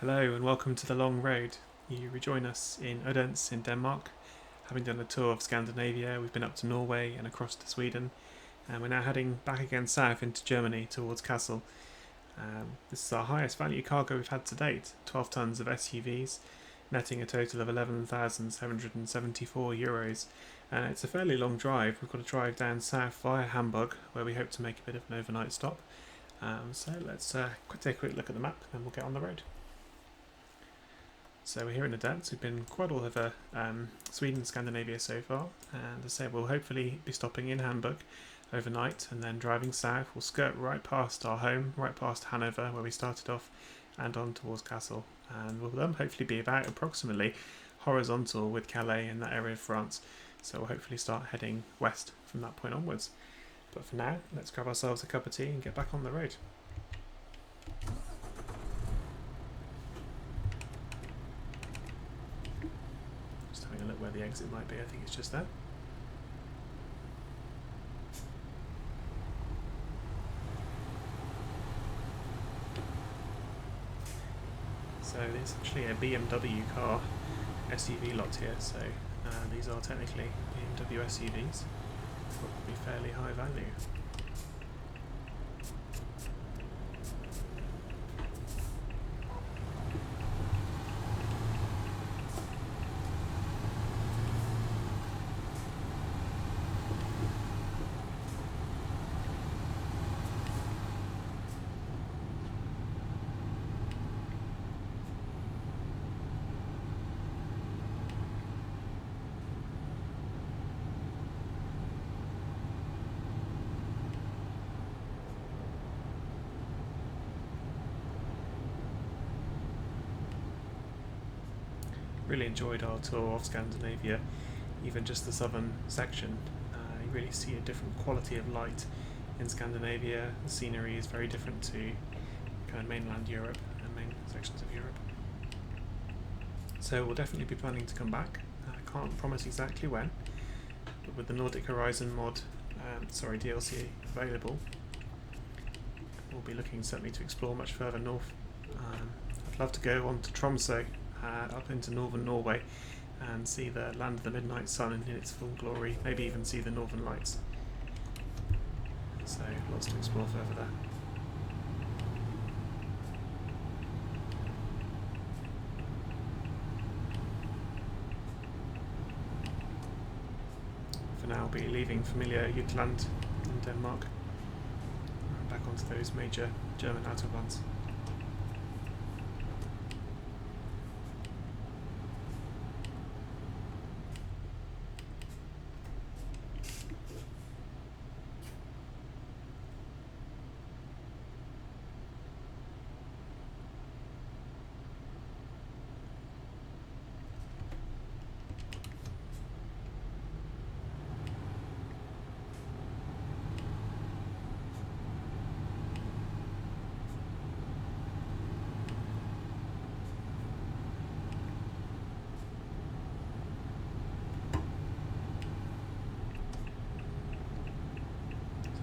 Hello and welcome to the long road. You rejoin us in Odense in Denmark. Having done a tour of Scandinavia, we've been up to Norway and across to Sweden, and we're now heading back again south into Germany towards Kassel. This is our highest value cargo we've had to date, 12 tonnes of SUVs, netting a total of €11,774. It's a fairly long drive. We've got to drive down south via Hamburg, where we hope to make a bit of an overnight stop. So let's take a quick look at the map and we'll get on the road. So we're here in Odense. We've been quite all over Sweden and Scandinavia so far, and as I say, we'll hopefully be stopping in Hamburg overnight and then driving south. We'll skirt right past our home, right past Hannover where we started off, and on towards Kassel, and we'll then hopefully be about approximately horizontal with Calais in that area of France, so we'll hopefully start heading west from that point onwards. But for now, let's grab ourselves a cup of tea and get back on the road. Look where the exit might be. I think it's just there. So there's actually a BMW car SUV lot here, so these are technically BMW SUVs, probably fairly high value. Really enjoyed our tour of Scandinavia, even just the southern section. You really see a different quality of light in Scandinavia. The scenery is very different to kind of mainland Europe and main sections of Europe. So we'll definitely be planning to come back. I can't promise exactly when, but with the Nordic Horizon DLC available, we'll be looking certainly to explore much further north. I'd love to go on to Tromsø, up into northern Norway, and see the land of the midnight sun in its full glory, maybe even see the northern lights. So lots to explore further there. For now, I'll be leaving familiar Jutland in Denmark, back onto those major German Autobahns.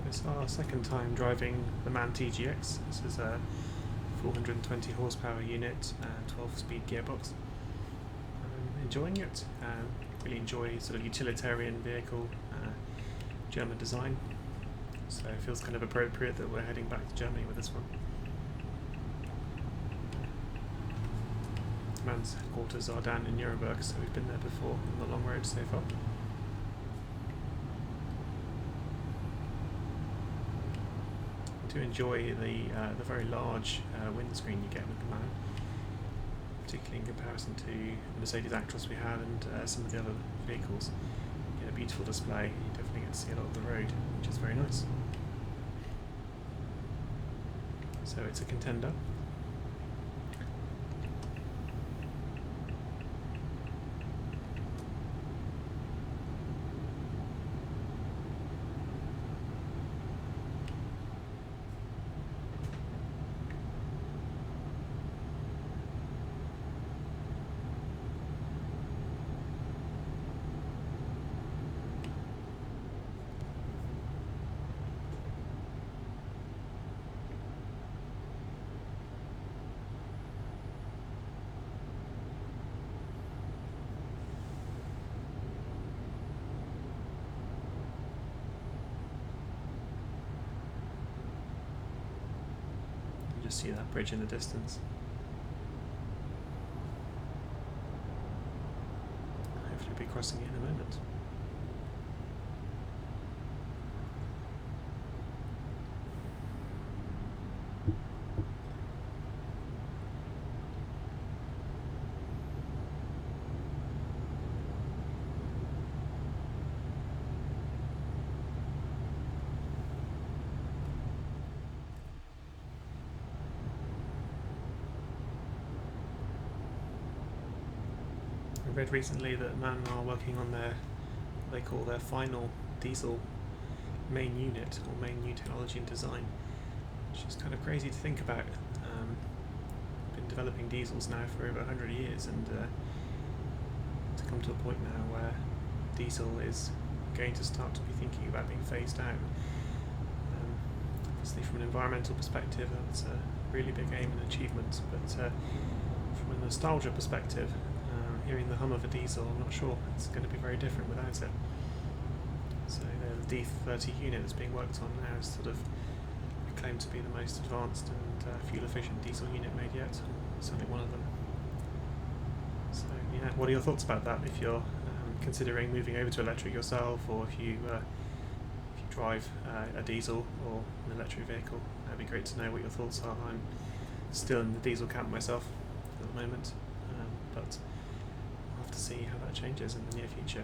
It's our second time driving the MAN TGX. This is a 420 horsepower unit and 12-speed gearbox. I'm enjoying it. Really enjoy sort of utilitarian vehicle, German design. So it feels kind of appropriate that we're heading back to Germany with this one. MAN's headquarters are down in Nuremberg, so we've been there before on the long road so far. I do enjoy the very large windscreen you get with the MAN, particularly in comparison to the Mercedes Actros we had and some of the other vehicles. You get a beautiful display. You definitely get to see a lot of the road, which is very nice. So it's a contender. just see that bridge in the distance. Hopefully we'll be crossing it in a moment. I read recently that MAN are working on what they call their final diesel main unit, or main new technology and design, which is kind of crazy to think about. Been developing diesels now for over 100 years, and to come to a point now where diesel is going to start to be thinking about being phased out. Obviously from an environmental perspective that's a really big aim and achievement, but from a nostalgia perspective, hearing the hum of a diesel, I'm not sure it's going to be very different without it. So the D30 unit that's being worked on now is sort of claimed to be the most advanced and fuel efficient diesel unit made yet, certainly one of them. So yeah, what are your thoughts about that if you're considering moving over to electric yourself, or if you drive a diesel or an electric vehicle? That'd be great to know what your thoughts are. I'm still in the diesel camp myself at the moment, but we'll have to see how that changes in the near future.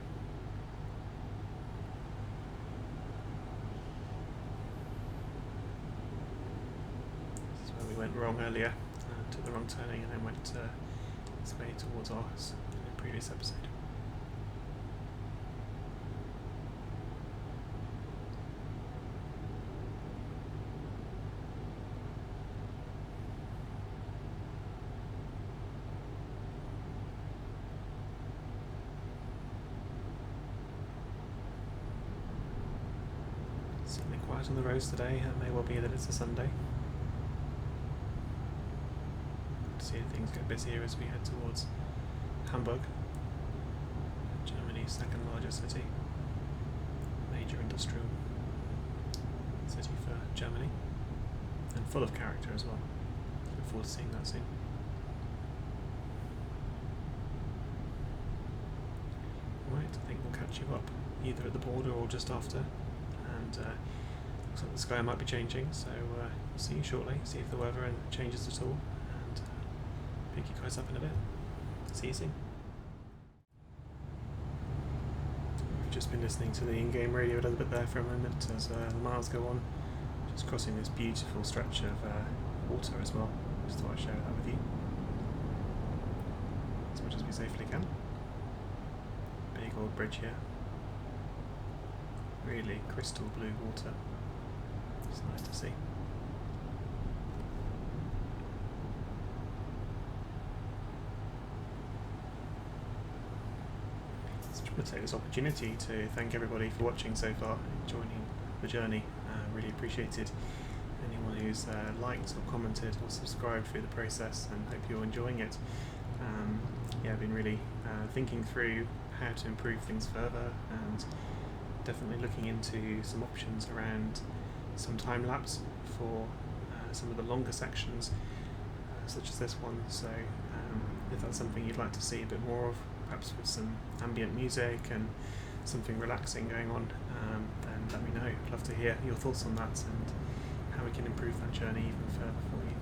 This is where we went wrong earlier, took the wrong turning and then went this way towards ours in the previous episode. Certainly quiet on the roads today. It may well be that it's a Sunday. See things get busier as we head towards Hamburg, Germany's second largest city, major industrial city for Germany, and full of character as well. Look forward to seeing that soon. Right, I think we'll catch you up either at the border or just after, and looks like the sky might be changing, so we'll see you shortly, see if the weather changes at all, and pick you guys up in a bit. See you soon. We've just been listening to the in-game radio a little bit there for a moment as the miles go on, just crossing this beautiful stretch of water as well. Just thought I'd share that with you as much as we safely can. Big old bridge here, really crystal blue water. It's nice to see. Just want to take this opportunity to thank everybody for watching so far, joining the journey. Really appreciated anyone who's liked or commented or subscribed through the process, and hope you're enjoying it. Yeah, I've been really thinking through how to improve things further, and definitely looking into some options around some time lapse for some of the longer sections, such as this one. So if that's something you'd like to see a bit more of, perhaps with some ambient music and something relaxing going on, then let me know. I'd love to hear your thoughts on that and how we can improve that journey even further for you.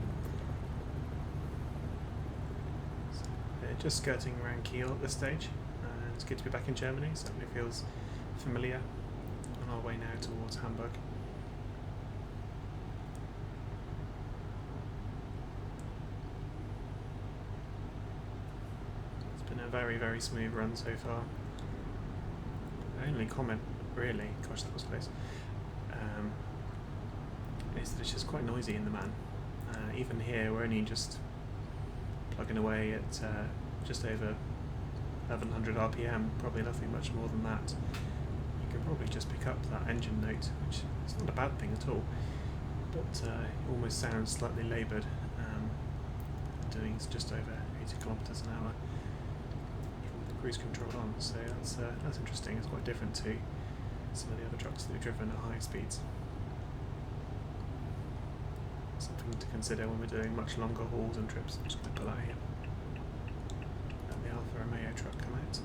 So, just skirting around Kiel at this stage, and it's good to be back in Germany. Certainly feels familiar. On our way now towards Hamburg. It's been a very, very smooth run so far. The only comment, really, gosh that was close, is that it's just quite noisy in the MAN. Even here we're only just plugging away at just over 1100 RPM, probably nothing much more than that. You can probably just pick up that engine note, which is not a bad thing at all, but it almost sounds slightly laboured, doing just over 80 kilometres an hour with the cruise control on, so that's interesting. It's quite different to some of the other trucks that we've driven at high speeds. Something something to consider when we're doing much longer hauls and trips. I'm just going to pull out here. Let the Alfa Romeo truck come out.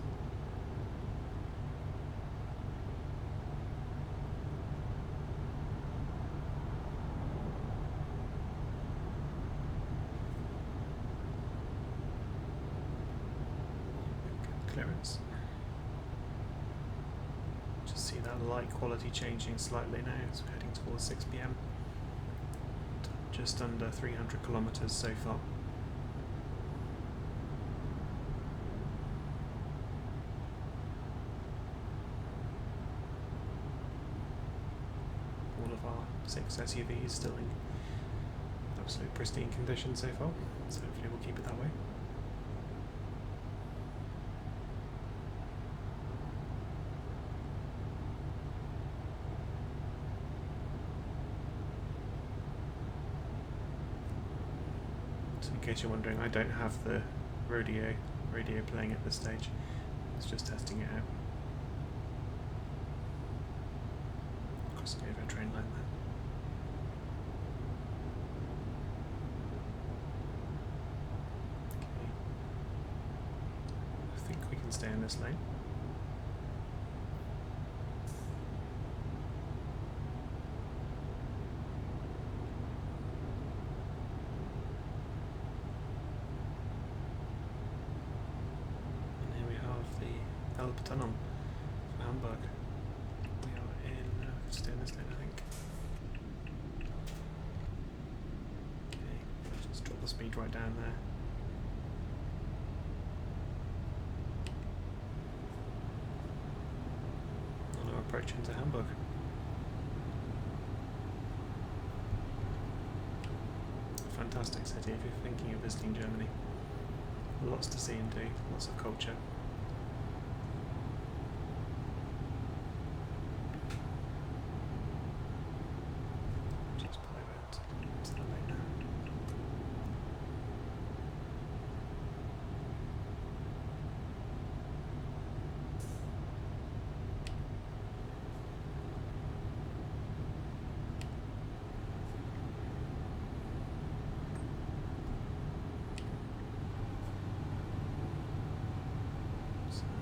Good clearance. Just see that light quality changing slightly now as we're heading towards 6 p.m. Just under 300 kilometres so far. All of our 6 SUVs still in absolute pristine condition so far, so hopefully we'll keep it that way. In case you're wondering, I don't have the radio playing at this stage. It's just testing it out. Crossing over a train line there. Okay. I think we can stay in this lane. Elbe tunnel for Hamburg. We are in, stay in this lane, I think. Okay, just drop the speed right down there. And we're approaching to Hamburg. Fantastic city if you're thinking of visiting Germany. Lots to see and do, lots of culture.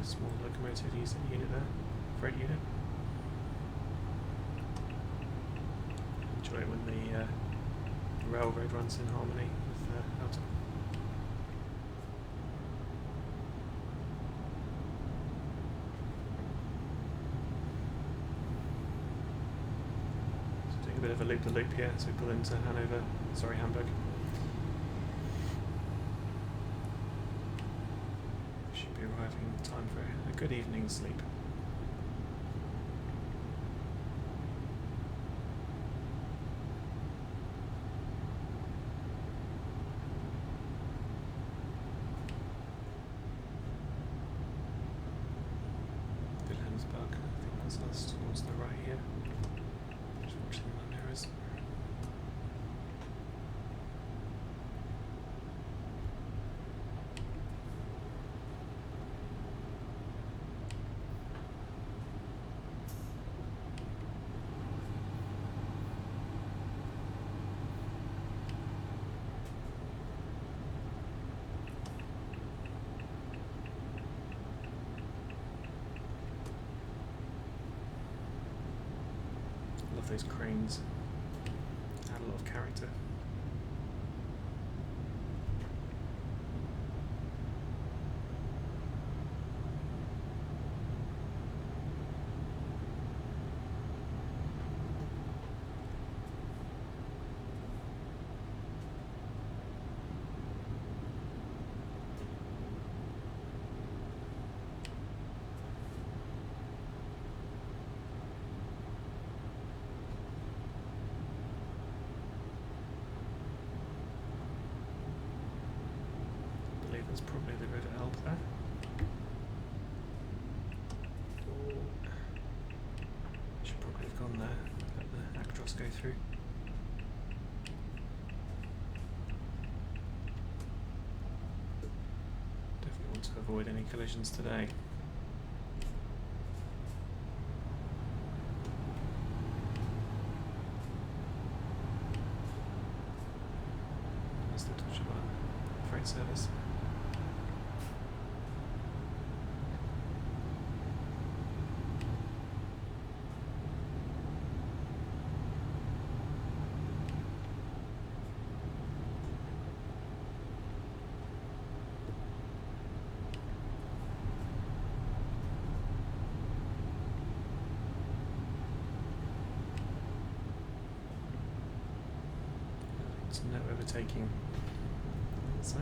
Small locomotive unit there, freight unit. Enjoy it when the railroad runs in harmony with the Autobahn. So doing a bit of a loop-the-loop here as we pull into Hamburg. Arriving in time for a good evening's sleep. Flensburg, I think that's us towards the right here. Just watch the mirrors. Love those cranes. Add a lot of character. That's probably the river Elbe there. Should probably have gone there, let the Actros go through. Definitely want to avoid any collisions today. night service. No overtaking that side.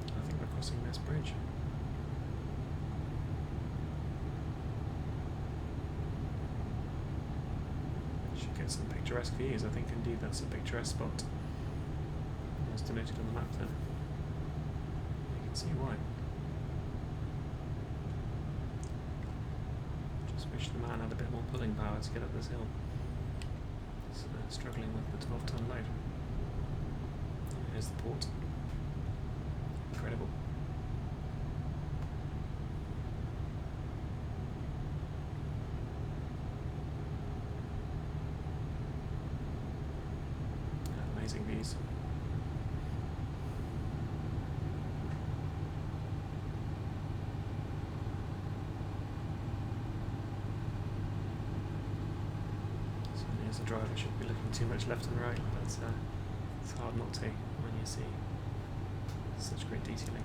I think we're crossing this bridge. Should get some picturesque views. I think indeed that's a picturesque spot. As denoted on the map there. You can see why. Just wish the man had a bit more pulling power to get up this hill. Struggling with the 12-ton load. Here's the port. Incredible. Amazing views. As a driver, shouldn't be looking too much left and right, but it's hard not to when you see such great detailing.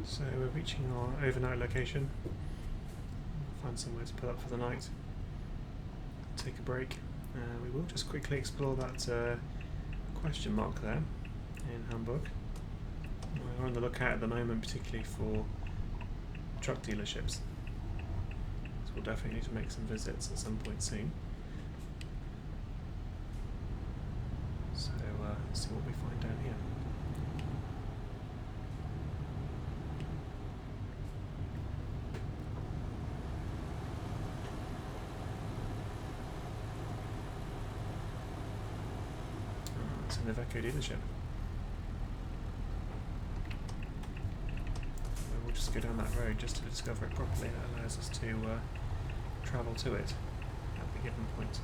So we're reaching our overnight location. Find somewhere to pull up for the night. Take a break. We will just quickly explore that question mark there in Hamburg. We're on the lookout at the moment, particularly for truck dealerships. So we'll definitely need to make some visits at some point soon. So let's see what we find down here. An Iveco dealership. We'll just go down that road just to discover it properly. That allows us to travel to it at the given point.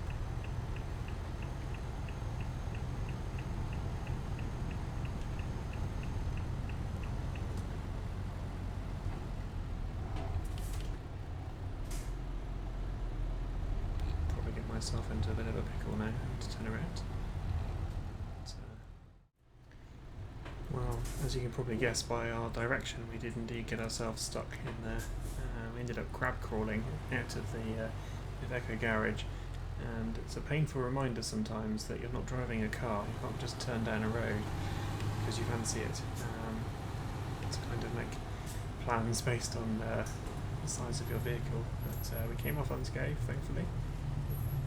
Probably get myself into a bit of a pickle now to turn around. Well, as you can probably guess by our direction, we did indeed get ourselves stuck in there. We ended up crab crawling out of the Iveco garage, and it's a painful reminder sometimes that you're not driving a car. You can't just turn down a road because you fancy it. To kind of make plans based on the size of your vehicle. But we came off unscathed, thankfully,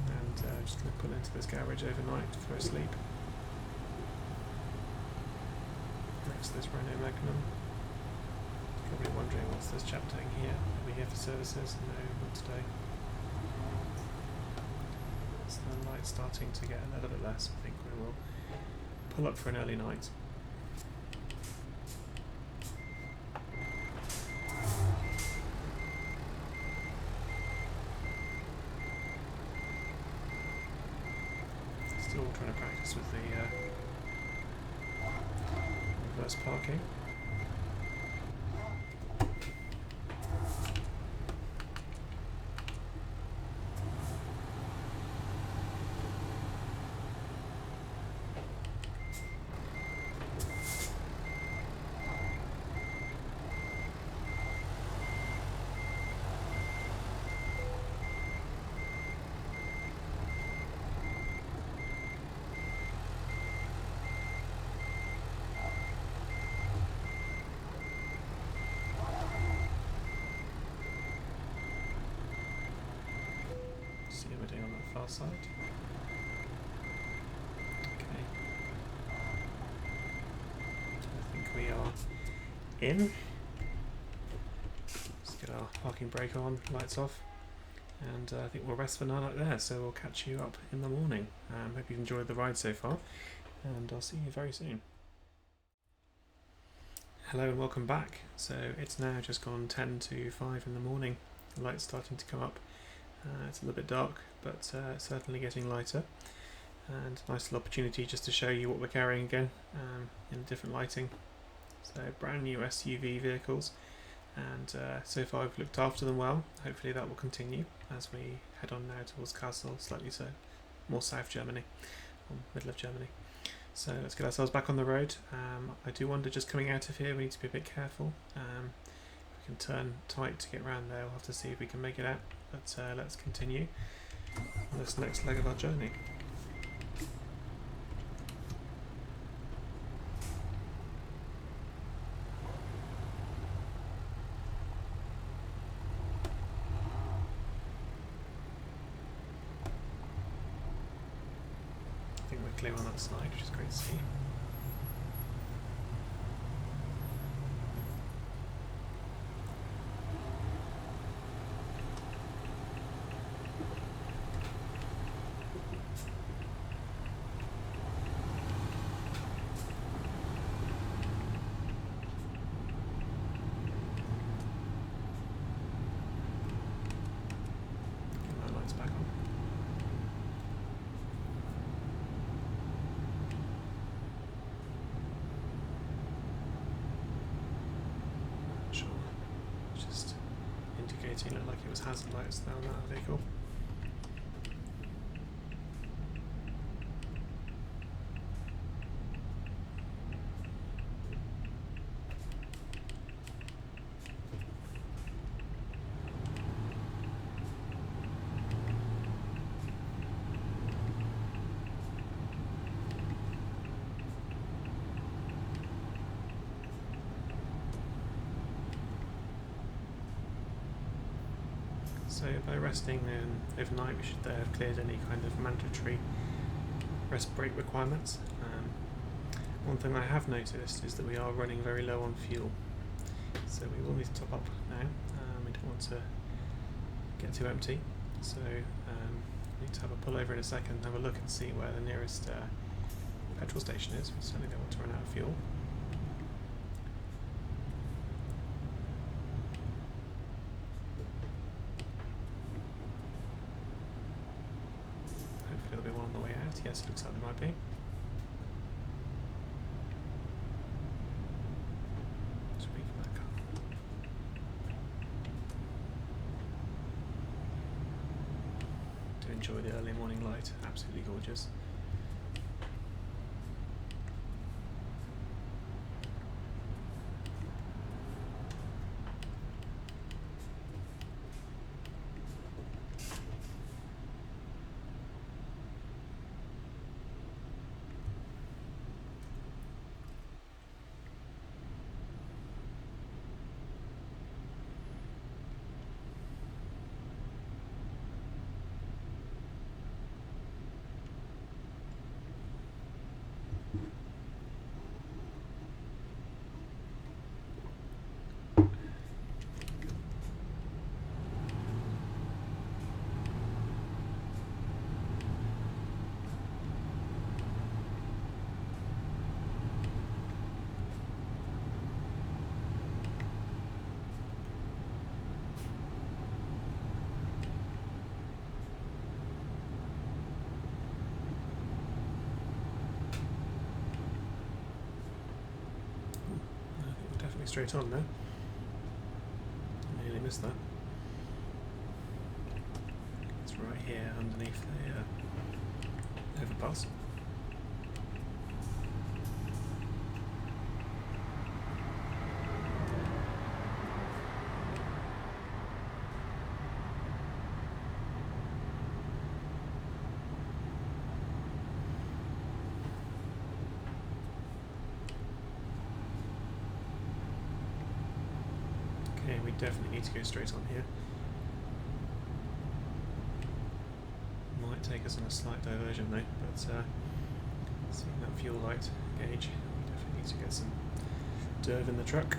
and just going to pull into this garage overnight for a sleep. Next to this Renault Magnum. Probably wondering what's this chap doing here. Are we here for services? No, not today. So the light's starting to get a little bit less. I think we will pull up for an early night. Still trying to practice with the reverse parking. far side. Okay. I think we are in. Let's get our parking brake on, lights off, and I think we'll rest for night there, so we'll catch you up in the morning. Hope you've enjoyed the ride so far, and I'll see you very soon. Hello and welcome back. So it's now just gone 10 to 5 in the morning. The light's starting to come up. It's a little bit dark, but certainly getting lighter. And nice little opportunity just to show you what we're carrying again in different lighting. So brand new SUV vehicles, and so far I've looked after them well. Hopefully that will continue as we head on now towards Kassel, slightly so more South Germany, or middle of Germany. So let's get ourselves back on the road. I do wonder, just coming out of here, we need to be a bit careful. We can turn tight to get around there. We'll have to see if we can make it out. But let's continue on this next leg of our journey. I think we're clear on that side, which is great to see. It looked like it was hazard lights down that vehicle. So by resting overnight, we should have cleared any kind of mandatory rest break requirements. One thing I have noticed is that we are running very low on fuel, so we will need to top up now. We don't want to get too empty, so we need to have a pull over in a second and have a look and see where the nearest petrol station is. We certainly don't want to run out of fuel. Yes, it looks like there might be. Just wait for that car. To enjoy the early morning light, absolutely gorgeous. Straight on there. Nearly missed that. It's right here underneath the overpass. Okay, we definitely need to go straight on here. Might take us on a slight diversion though, but seeing that fuel light gauge, we definitely need to get some derv in the truck.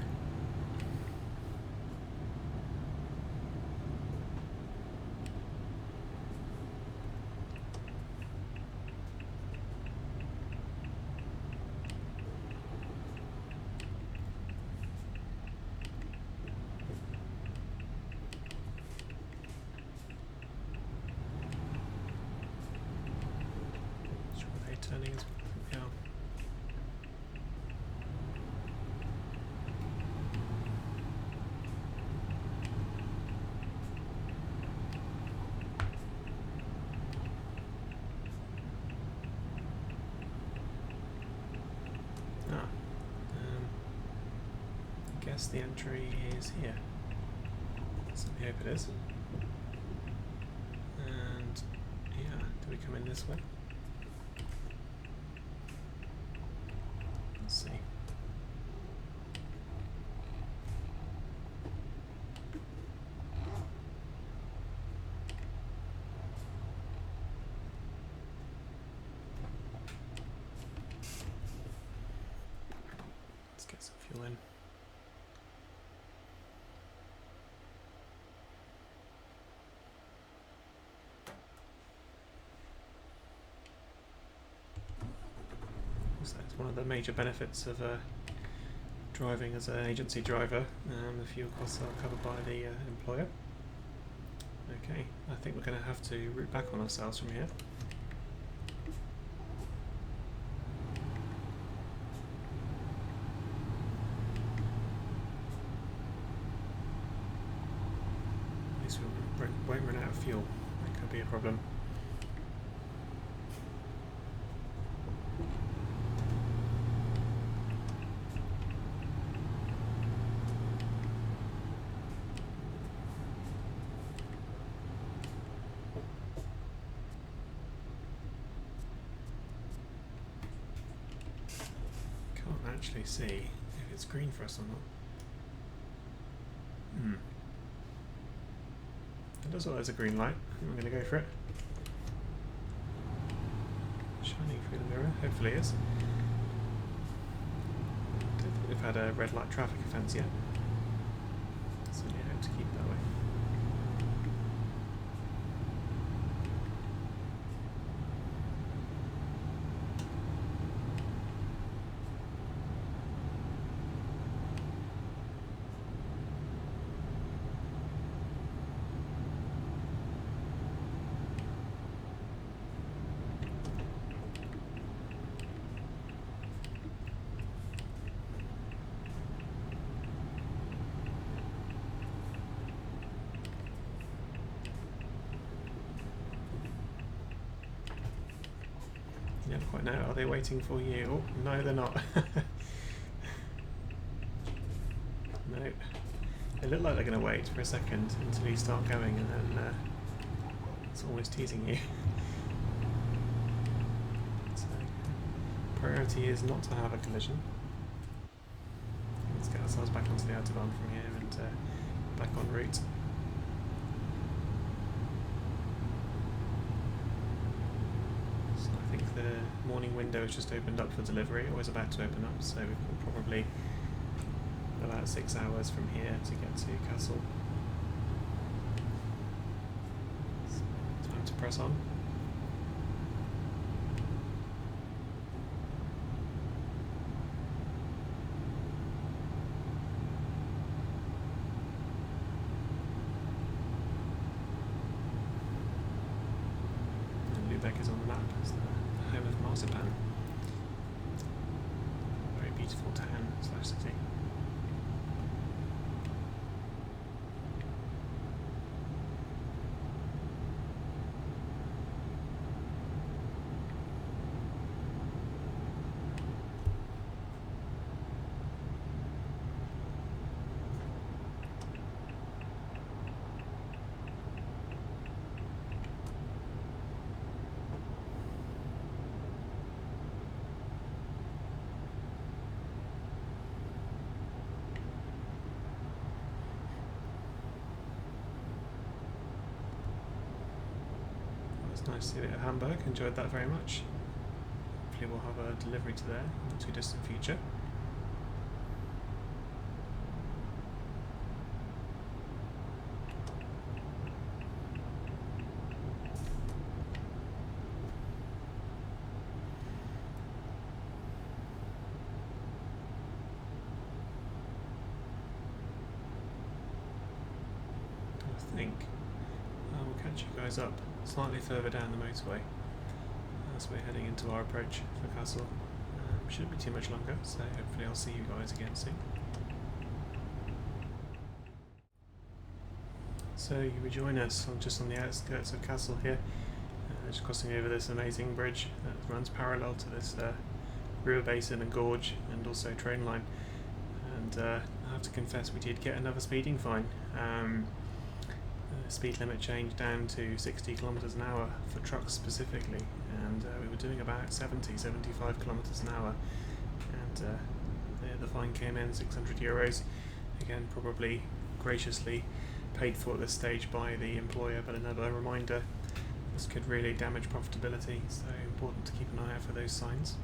Turning as well. I guess the entry is here. So I hope it is. And yeah, do we come in this way? Let's see. Let's get some fuel in. So it's one of the major benefits of driving as an agency driver. The fuel costs are covered by the employer. Okay, I think we're going to have to route back on ourselves from here. At least we won't run out of fuel. That could be a problem. Actually see if it's green for us or not. It does look like there's a green light. I'm going to go for it. Shining through the mirror, hopefully it is. Don't think we've had a red light traffic offence yet. So yeah, hope to keep that way. You never quite know. Are they waiting for you? Oh, no, they're not. No. They look like they're going to wait for a second until you start going, and then it's always teasing you. So, priority is not to have a collision. Let's get ourselves back onto the Autobahn from here and back en route. The morning window has just opened up for delivery, or is about to open up, so we've got probably about 6 hours from here to get to Kassel. So, time to press on. And Lübeck is on the map. Home of marzipan. Very beautiful town / city. It's nice to see it at Hamburg. Enjoyed that very much. Hopefully we'll have a delivery to there in the not too distant future. I think we'll catch you guys up slightly further down the motorway as we're heading into our approach for Kassel. Shouldn't be too much longer, so hopefully I'll see you guys again soon. So you rejoin us just on the outskirts of Kassel here, just crossing over this amazing bridge that runs parallel to this river basin and gorge and also train line. And I have to confess we did get another speeding fine. Speed limit changed down to 60 kilometres an hour for trucks specifically, and we were doing about 75 kilometres an hour, and the fine came in €600. Again, probably graciously paid for at this stage by the employer, but another reminder, this could really damage profitability, so important to keep an eye out for those signs.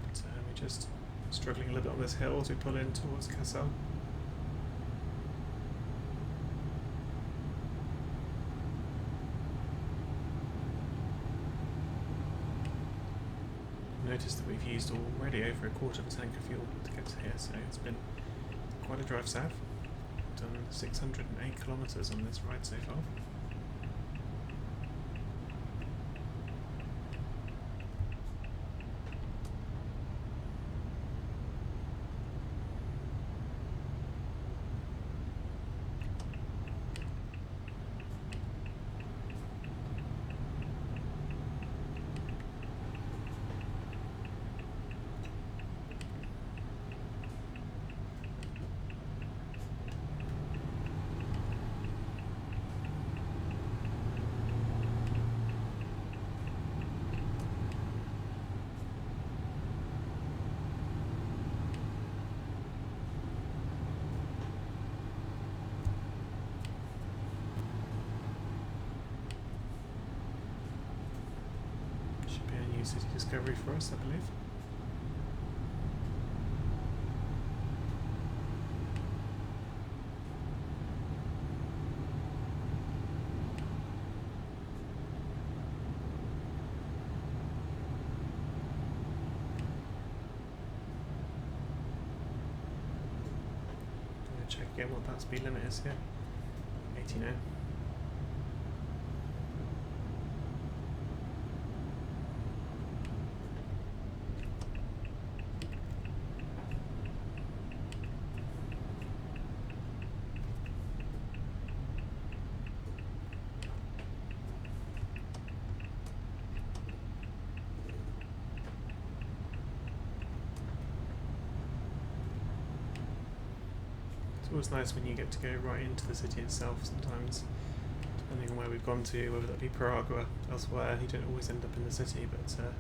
But we're just struggling a little bit on this hill as we pull in towards Kassel. Noticed that we've used already over a quarter of a tank of fuel to get to here, so it's been quite a drive south. Done 608 kilometres on this ride so far. City discovery for us, I believe. I'm going to check again what that speed limit is here. 80 now. It's always nice when you get to go right into the city itself sometimes, depending on where we've gone to, whether that be Prague or elsewhere. You don't always end up in the city, but I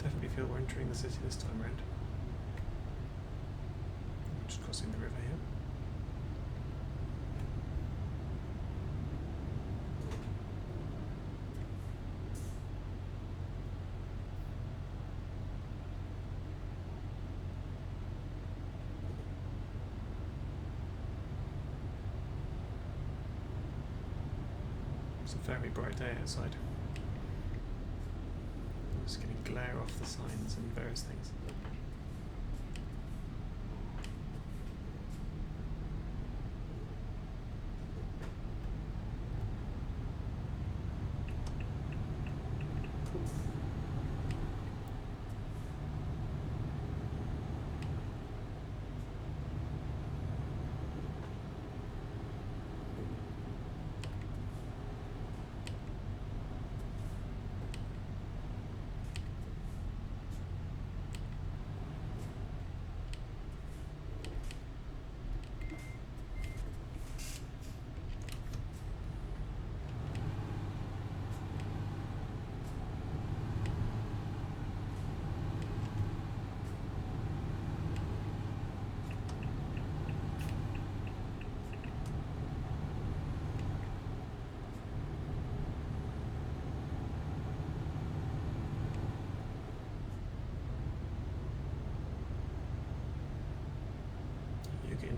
definitely feel we're entering the city this time around. Just crossing the river here. It's a very bright day outside. I'm just getting glare off the signs and various things.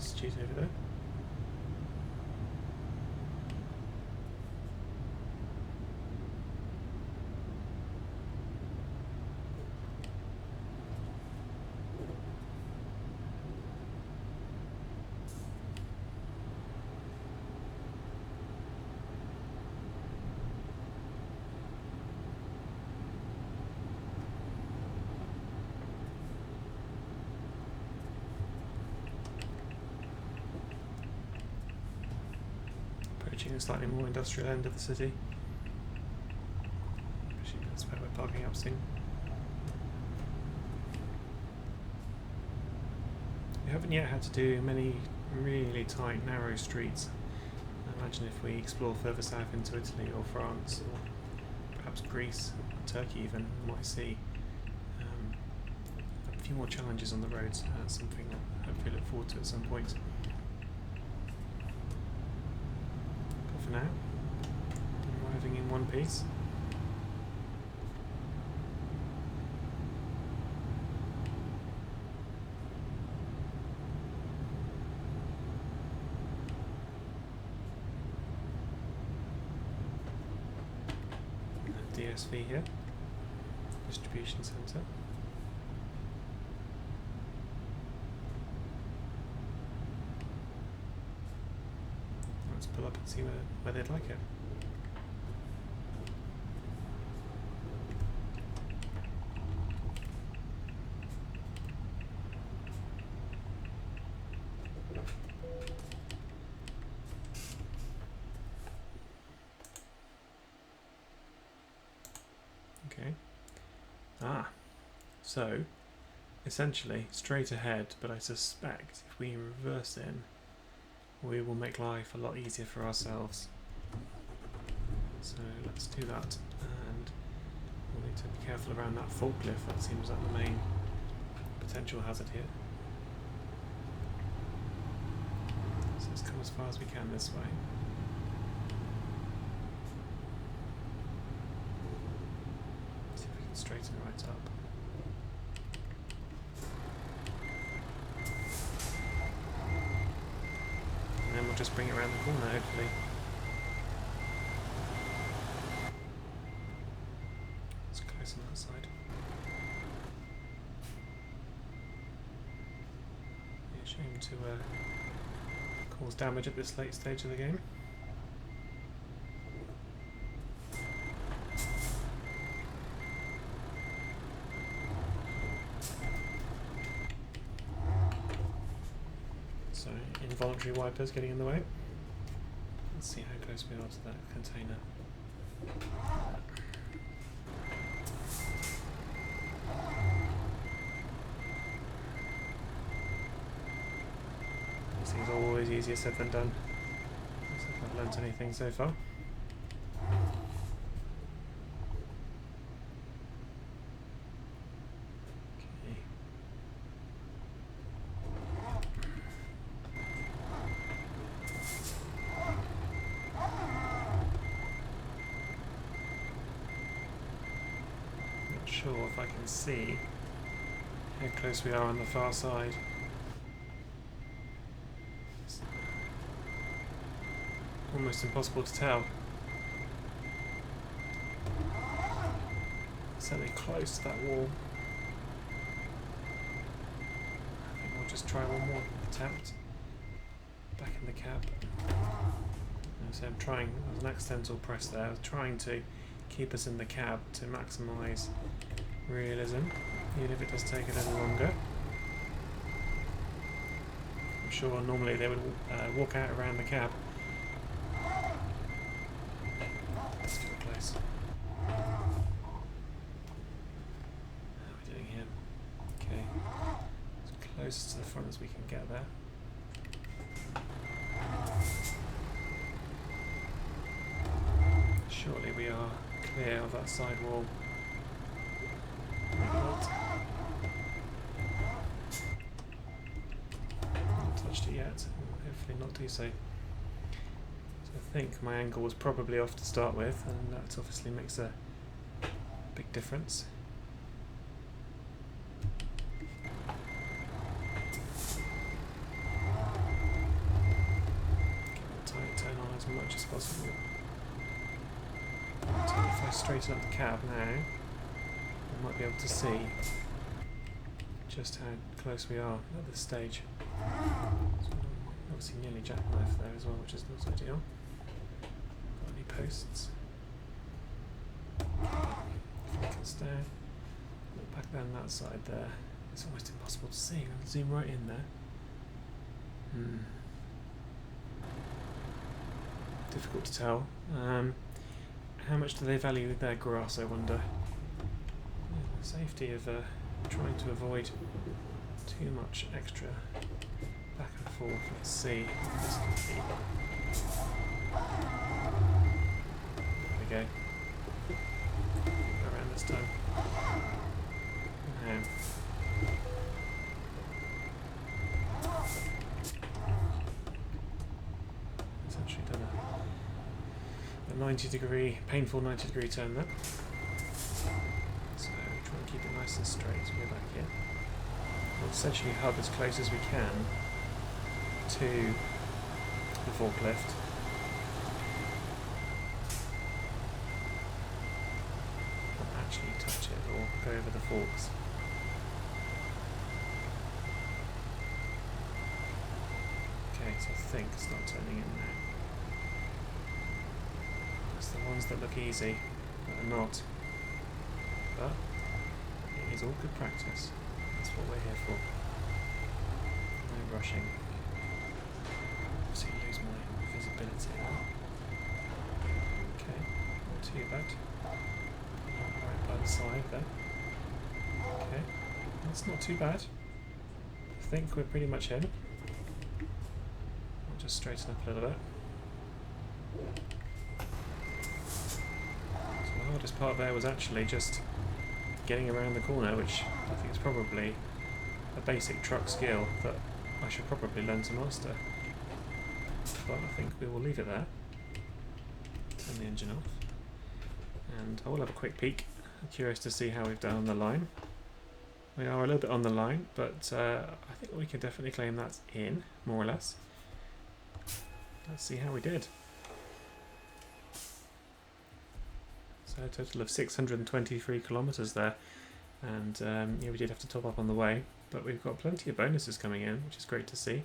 Institute over there. Approaching a slightly more industrial end of the city. Actually, that's where we're parking up soon. We haven't yet had to do many really tight, narrow streets. I imagine if we explore further south into Italy or France or perhaps Greece, or Turkey even, we might see a few more challenges on the roads. Something I'll hopefully look forward to at some point. But for now, I'm arriving in one piece. DSV here, distribution centre. Let's pull up and see where they'd like it. Okay. So essentially straight ahead, but I suspect if we reverse in, we will make life a lot easier for ourselves. So let's do that, and we'll need to be careful around that forklift. That seems like the main potential hazard here. So let's come as far as we can this way. See if we can straighten right up. And then we'll just bring it around the corner, hopefully. It's close on that side. Be a shame to cause damage at this late stage of the game. So, involuntary wipers getting in the way. Let's see how close we are to that container. These things are always easier said than done. Looks like I've learnt anything so far. Sure if I can see how close we are on the far side. It's almost impossible to tell. Certainly close to that wall. I think we'll just try one more attempt. Back in the cab. So I'm trying, there's an accidental press there, I was trying to keep us in the cab to maximise realism, even if it does take a little longer. I'm sure normally they would walk out around the cab. Let's get close. How are we doing here? Okay, as close to the front as we can get there. Surely we are clear of that side wall. Not touched it yet, hopefully not do so. So I think my angle was probably off to start with, and that obviously makes a big difference. possible. So if I straighten up the cab now, I might be able to see just how close we are at this stage. So obviously nearly jackknife there as well, which is not ideal. Got any posts? Focus down. Look back down that side there. It's almost impossible to see. I'll zoom right in there. Difficult to tell. How much do they value their grass, I wonder? The safety of trying to avoid too much extra back and forth. Let's see what this could be. There we go. Around this time. Now. It's actually done a 90-degree, painful 90-degree turn there. So try and keep it nice and straight as we go back here. We'll essentially hug as close as we can to the forklift. Not actually touch it or go over the forks. Okay, so I think it's not turning in now. It's the ones that look easy that are not. But it is all good practice. That's what we're here for. No rushing. Obviously lose my visibility now. Okay, not too bad. Right by the side there. Okay, that's not too bad. I think we're pretty much in. I'll just straighten up a little bit. So the hardest part there was actually just getting around the corner, which I think is probably a basic truck skill that I should probably learn to master. But I think we will leave it there. Turn the engine off. And I will have a quick peek. I'm curious to see how we've done on the line. We are a little bit on the line, but I think we can definitely claim that's in, more or less. Let's see how we did. So a total of 623 kilometres there, and yeah, we did have to top up on the way, but we've got plenty of bonuses coming in, which is great to see.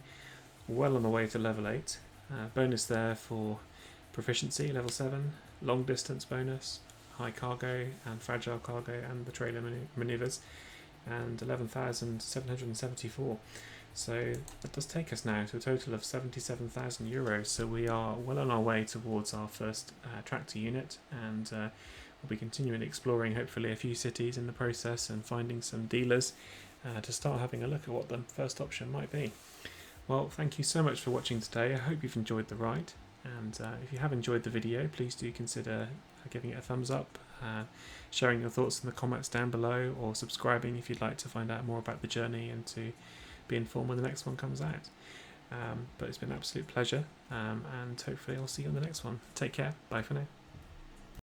Well on the way to level 8. Bonus there for proficiency, level 7, long distance bonus, high cargo and fragile cargo and the trailer manoeuvres, and 11,774. So that does take us now to a total of 77,000 euros. So we are well on our way towards our first tractor unit, and we'll be continuing exploring hopefully a few cities in the process and finding some dealers to start having a look at what the first option might be. Well, thank you so much for watching today. I hope you've enjoyed the ride, and if you have enjoyed the video, please do consider giving it a thumbs up, sharing your thoughts in the comments down below, or subscribing if you'd like to find out more about the journey and to be informed when the next one comes out. But it's been an absolute pleasure, and hopefully I'll see you on the next one. Take care. Bye for now.